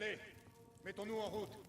Allez, mettons-nous en route.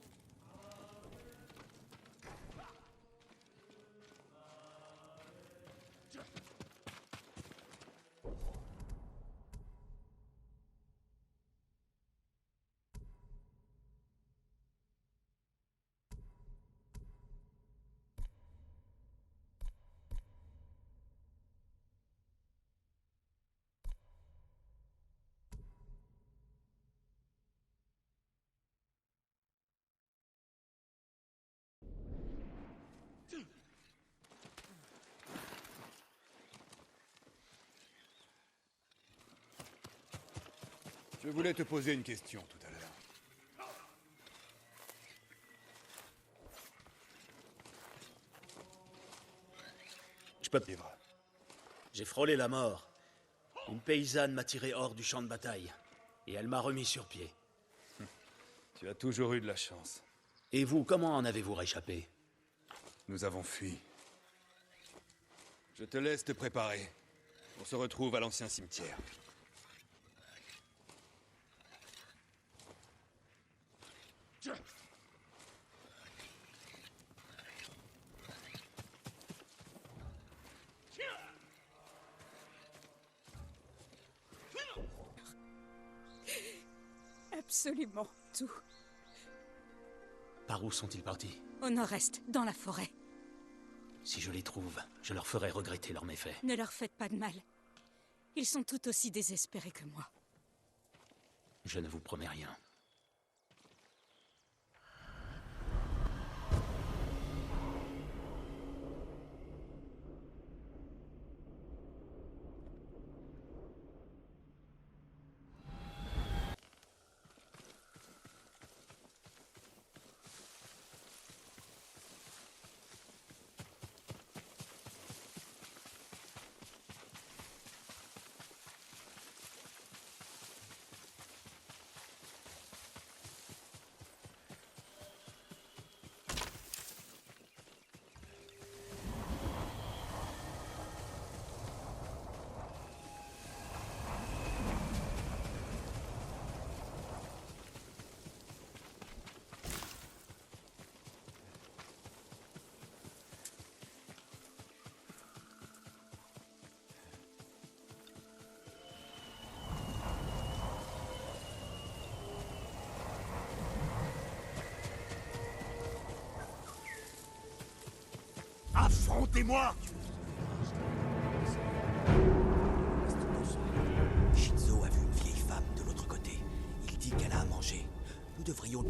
Je voulais te poser une question tout à l'heure. Je peux Vivre. J'ai frôlé la mort. Une paysanne m'a tiré hors du champ de bataille. Et elle m'a remis sur pied. Tu as toujours eu de la chance. Et vous, comment en avez-vous réchappé? Nous avons fui. Je te laisse te préparer. On se retrouve à l'ancien cimetière. Absolument tout. Par où sont-ils partis? Au nord-est, dans la forêt. Si je les trouve, je leur ferai regretter leurs méfaits. Ne leur faites pas de mal. Ils sont tout aussi désespérés que moi. Je ne vous promets rien. Affrontez-moi! Shinzo a vu une vieille femme de l'autre côté. Il dit qu'elle a à manger. Nous devrions...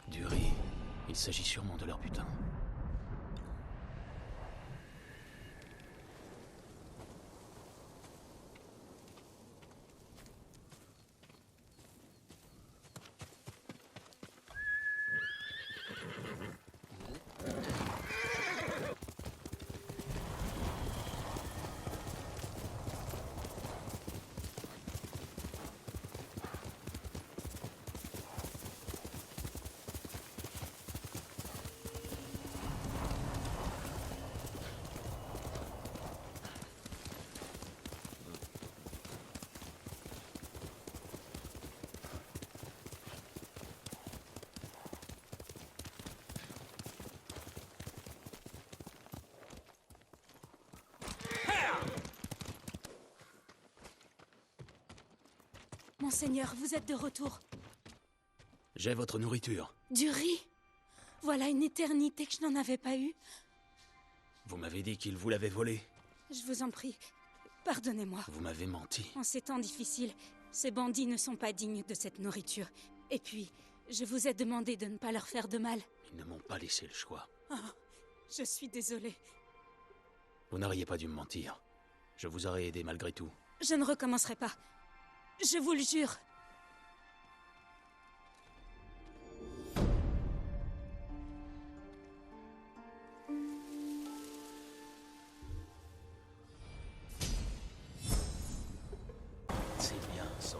Du riz. Il s'agit sûrement de leur butin. Monseigneur, vous êtes de retour. J'ai votre nourriture. Du riz? Voilà une éternité que je n'en avais pas eu. Vous m'avez dit qu'ils vous l'avaient volé. Je vous en prie, pardonnez-moi. Vous m'avez menti. En ces temps difficiles, Ces bandits ne sont pas dignes de cette nourriture. Et puis, je vous ai demandé de ne pas leur faire de mal. Ils ne m'ont pas laissé le choix. Oh, je suis désolée. Vous n'auriez pas dû me mentir. Je vous aurais aidé malgré tout. Je ne recommencerai pas. Je vous le jure. C'est bien, ça.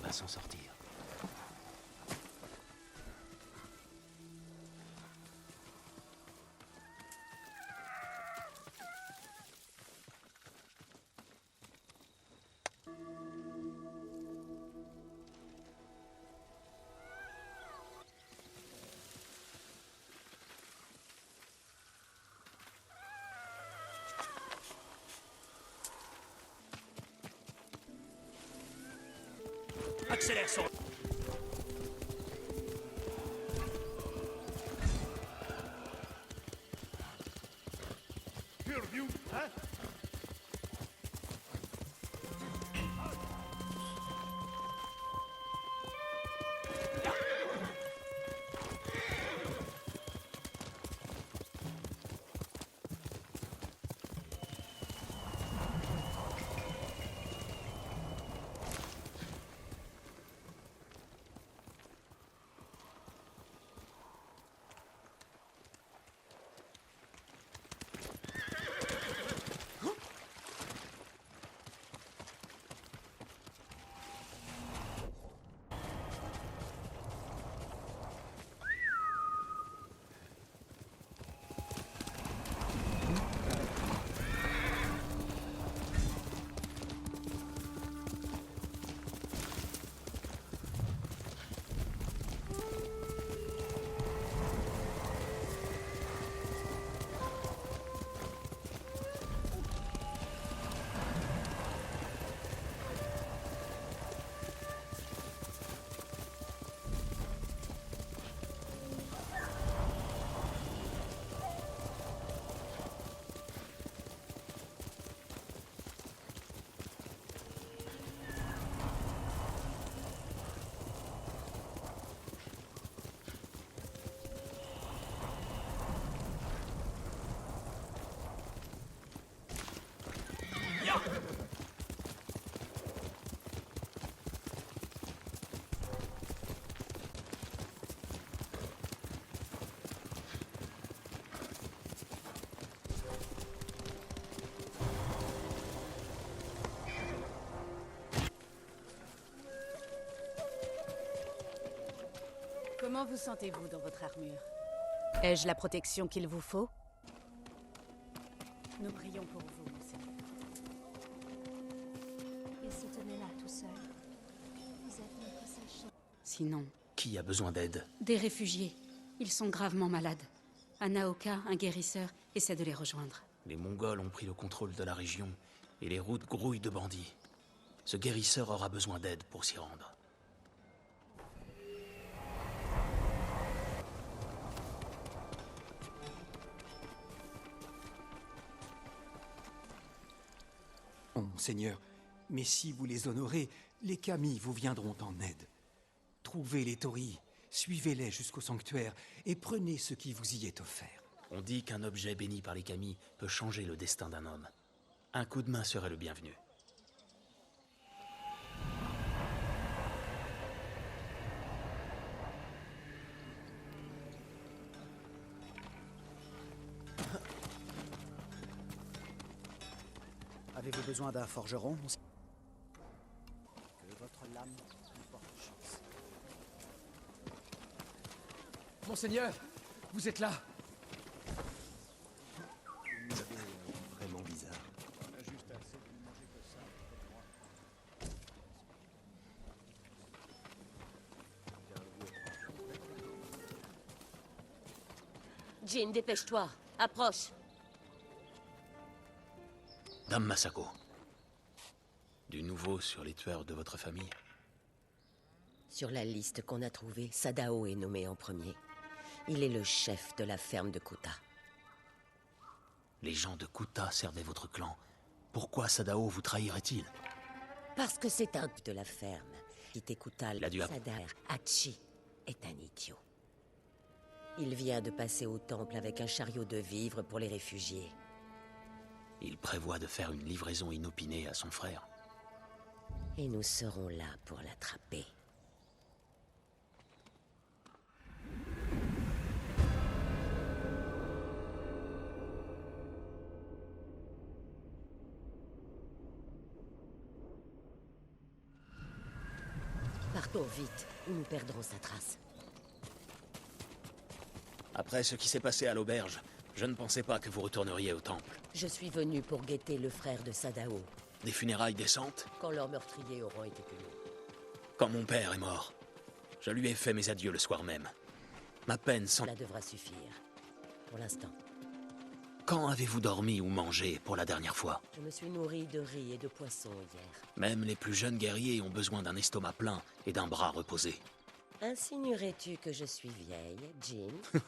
On va s'en sortir. Accélère son... Purview, hein? Comment vous sentez-vous dans votre armure? Ai-je la protection qu'il vous faut? Nous prions pour vous, Monseigneur. Il se tenait là tout seul. Vous êtes notre seule chance. Sinon, Qui a besoin d'aide? Des réfugiés. Ils sont gravement malades. Anaoka, un guérisseur, essaie de les rejoindre. Les Mongols ont pris le contrôle de la région, et les routes grouillent de bandits. Ce guérisseur aura besoin d'aide pour s'y rendre. Oh, Seigneur, mais si vous les honorez, les Kami vous viendront en aide. Trouvez les Tori, suivez-les jusqu'au sanctuaire et prenez ce qui vous y est offert. On dit qu'un objet béni par les Kami peut changer le destin d'un homme. Un coup de main serait le bienvenu. Avez-vous besoin d'un forgeron? Que votre lame vous porte chance. Monseigneur, vous êtes là. Vraiment bizarre. Jin, dépêche-toi. Approche. Dame Masako. Du nouveau sur les tueurs de votre famille? Sur la liste qu'on a trouvée, Sadao est nommé en premier. Il est le chef de la ferme de Kuta. Les gens de Kuta servaient votre clan. Pourquoi Sadao vous trahirait-il? Parce que c'est un de la ferme. Qui t'écouta, Il a dû Sadar Hachi est un idiot. Il vient de passer au temple avec un chariot de vivres pour les réfugiés. Il prévoit de faire une livraison inopinée à son frère. Et nous serons là pour l'attraper. Partons vite, ou nous perdrons sa trace. Après ce qui s'est passé à l'auberge, je ne pensais pas que vous retourneriez au temple. Je suis venu pour guetter le frère de Sadao, Des funérailles décentes? quand leurs meurtriers auront été punis. Quand mon père est mort, je lui ai fait mes adieux le soir même. Ma peine sans... Cela devra suffire. Pour l'instant. Quand avez-vous dormi ou mangé pour la dernière fois? Je me suis nourri de riz et de poisson hier. Même les plus jeunes guerriers ont besoin d'un estomac plein et d'un bras reposé. Insinuerais-tu que je suis vieille, Jin?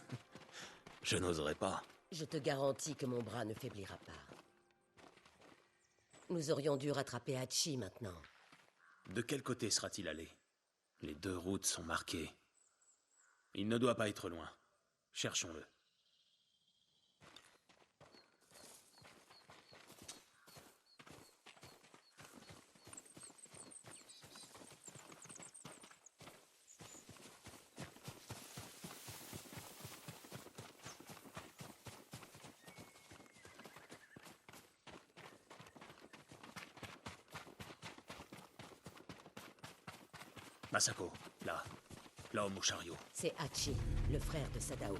Je n'oserais pas. Je te garantis que mon bras ne faiblira pas. Nous aurions dû rattraper Hachi maintenant. De quel côté sera-t-il allé? Les deux routes sont marquées. Il ne doit pas être loin. Cherchons-le. Masako, là. L'homme au chariot. C'est Hachi, le frère de Sadao.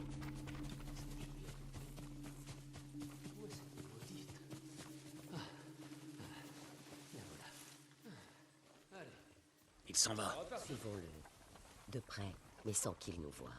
Il s'en va. Suivons-le. De près, mais sans qu'il nous voie.